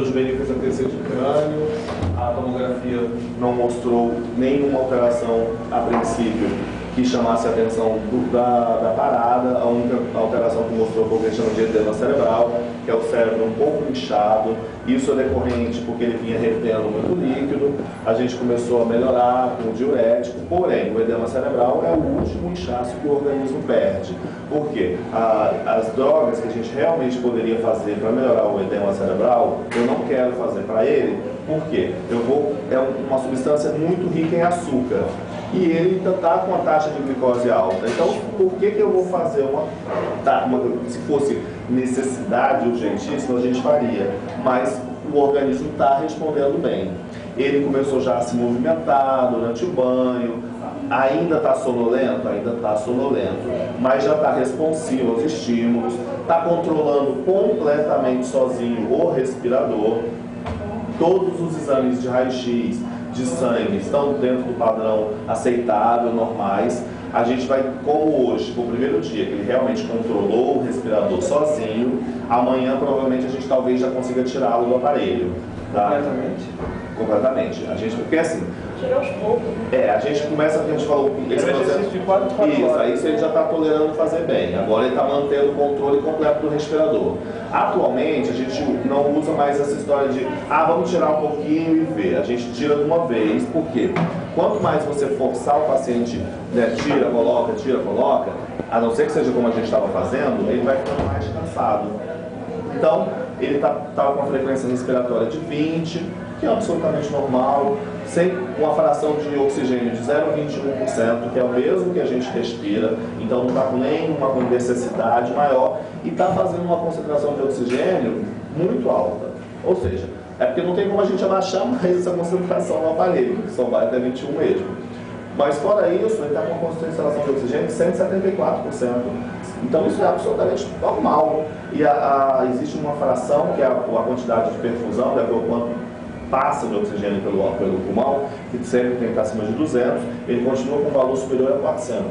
doutor Juvenil fez a TC de crânio, a tomografia não mostrou nenhuma alteração a princípio que chamasse a atenção da parada. A única alteração que mostrou foi o que a gente chama de edema cerebral, que é o cérebro um pouco inchado. Isso é decorrente porque ele vinha retendo muito líquido. A gente começou a melhorar com o diurético, porém o edema cerebral é o último inchaço que o organismo perde. Por quê? As drogas que a gente realmente poderia fazer para melhorar o edema cerebral, eu não quero fazer para ele. Por quê? É uma substância muito rica em açúcar. E ele ainda está com a taxa de glicose alta. Então, por que eu vou fazer se fosse necessidade urgentíssima, a gente faria. Mas o organismo está respondendo bem. Ele começou já a se movimentar durante o banho. Ainda está sonolento? Ainda está sonolento. Mas já está responsivo aos estímulos. Está controlando completamente sozinho o respirador. Todos os exames de raio-x, de sangue, estão dentro do padrão aceitável, normais. A gente vai, como hoje, foi o primeiro dia que ele realmente controlou o respirador sozinho, amanhã provavelmente a gente talvez já consiga tirá-lo do aparelho. Tá? Completamente? Completamente. A gente, porque assim... Tirar aos poucos. A gente começa, a gente falou... Esse exercício de 4 Isso, horas. aí ele já está tolerando fazer bem. Agora ele está mantendo o controle completo do respirador. Atualmente, a gente não usa mais essa história de vamos tirar um pouquinho e ver. A gente tira de uma vez, porque quanto mais você forçar o paciente, né, tira, coloca, a não ser que seja como a gente estava fazendo, ele vai ficando mais cansado. Então, ele está com a frequência respiratória de 20, que é absolutamente normal, sem uma fração de oxigênio de 0,21%, que é o mesmo que a gente respira, então não está com nenhuma necessidade maior, e está fazendo uma concentração de oxigênio muito alta. Ou seja, é porque não tem como a gente abaixar mais essa concentração no aparelho, que só vai até 21 mesmo. Mas fora isso, ele está com uma concentração de oxigênio de 174%. Então isso é absolutamente normal. E existe uma fração, que é a quantidade de perfusão, né, pelo quanto passa de oxigênio pelo pulmão, que sempre tem que estar acima de 200, ele continua com um valor superior a 400.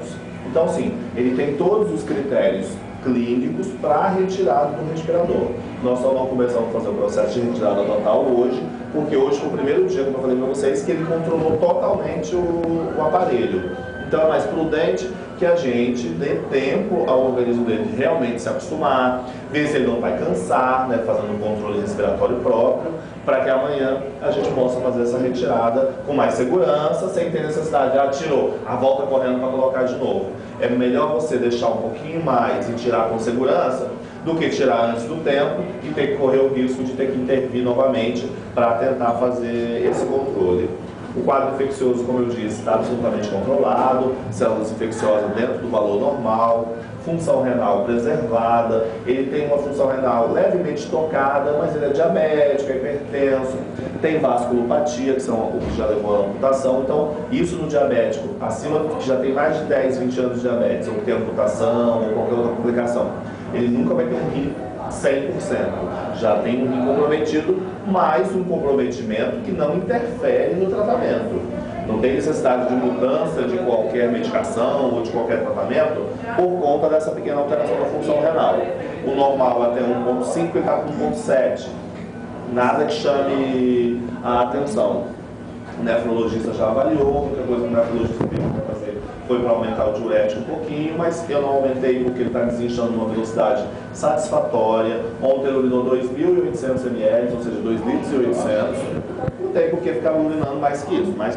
Então, sim, ele tem todos os critérios clínicos para retirada do respirador. Nós só não começamos a fazer o processo de retirada total hoje, porque hoje foi o primeiro dia, como eu falei para vocês, que ele controlou totalmente o aparelho. Então é mais prudente que a gente dê tempo ao organismo dele realmente se acostumar, ver se ele não vai cansar, né, fazendo um controle respiratório próprio, para que amanhã a gente possa fazer essa retirada com mais segurança, sem ter necessidade de tirou, volta correndo para colocar de novo. É melhor você deixar um pouquinho mais e tirar com segurança do que tirar antes do tempo e ter que correr o risco de ter que intervir novamente para tentar fazer esse controle. O quadro infeccioso, como eu disse, está absolutamente controlado, células infecciosas dentro do valor normal, função renal preservada, ele tem uma função renal levemente tocada, mas ele é diabético, é hipertenso, tem vasculopatia, que são o que já levou à amputação. Então, isso no diabético, acima que já tem mais de 10, 20 anos de diabetes, ou que tem amputação, ou qualquer outra complicação, ele nunca vai ter um rim 100%. Já tem um rim comprometido, mas um comprometimento que não interfere no tratamento. Não tem necessidade de mudança de qualquer medicação ou de qualquer tratamento por conta dessa pequena alteração da função renal. O normal até 1,5 e está com 1,7. Nada que chame a atenção. O nefrologista já avaliou, a única coisa que o nefrologista teve que fazer foi para aumentar o diurético um pouquinho, mas eu não aumentei porque ele está desinchando numa velocidade satisfatória. Ontem ele urinou 2.800 ml, ou seja, 2,8 litros. Não tem por que ficar urinando mais que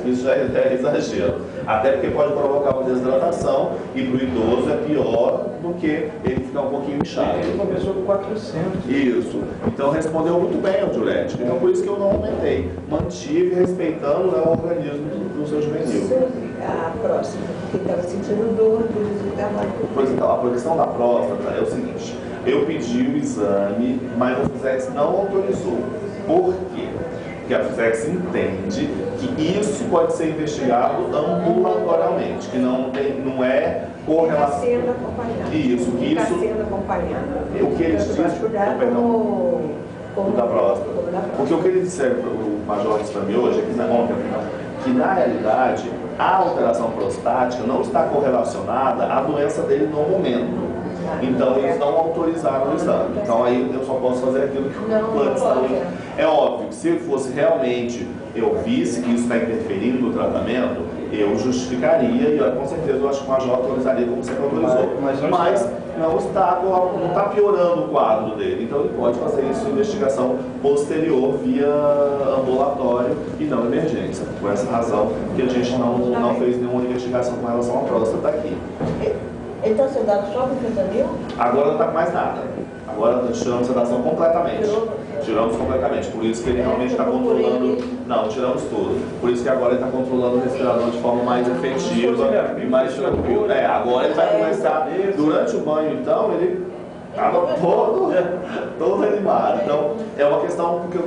isso já é exagero. Até porque pode provocar uma desidratação e para o idoso é pior do que ele ficar um pouquinho inchado. Ele começou com 400. Isso. Então respondeu muito bem ao diurético. Então por isso que eu não aumentei. Mantive respeitando, né, o organismo do seu juvenil. A próxima, porque estava sentindo dor, Pois então, a proteção da próstata é o seguinte: eu pedi o exame, mas a FISEX não autorizou. Por quê? Porque a FISEX entende que isso pode ser investigado ambulatorialmente, que não é correlação. Está sendo acompanhado. Isso, que Está isso. sendo acompanhado. O que eles dizem. Como da próstata. Porque o que eles disseram, o Major disse para mim hoje, que na realidade a alteração prostática não está correlacionada à doença dele no momento. Então eles não autorizaram o exame. Então aí eu só posso fazer aquilo que o plano de saúde. É óbvio que se fosse realmente, eu visse que isso está interferindo no tratamento, eu justificaria e com certeza eu acho que o Major autorizaria como você autorizou. Mas não está piorando o quadro dele. Então ele pode fazer isso em investigação posterior via ambulatório e não emergência. Por essa razão que a gente não fez nenhuma investigação com relação à próstata aqui. Então, seu dado só com fentanil? Agora não está com mais nada. Agora tiramos a sedação completamente. Tiramos completamente. Por isso que ele realmente está controlando. Não, tiramos tudo. Por isso que agora ele está controlando o respirador de forma mais efetiva e mais tranquila. Agora ele vai começar. Durante o banho, então, ele estava todo animado. Então, é uma questão porque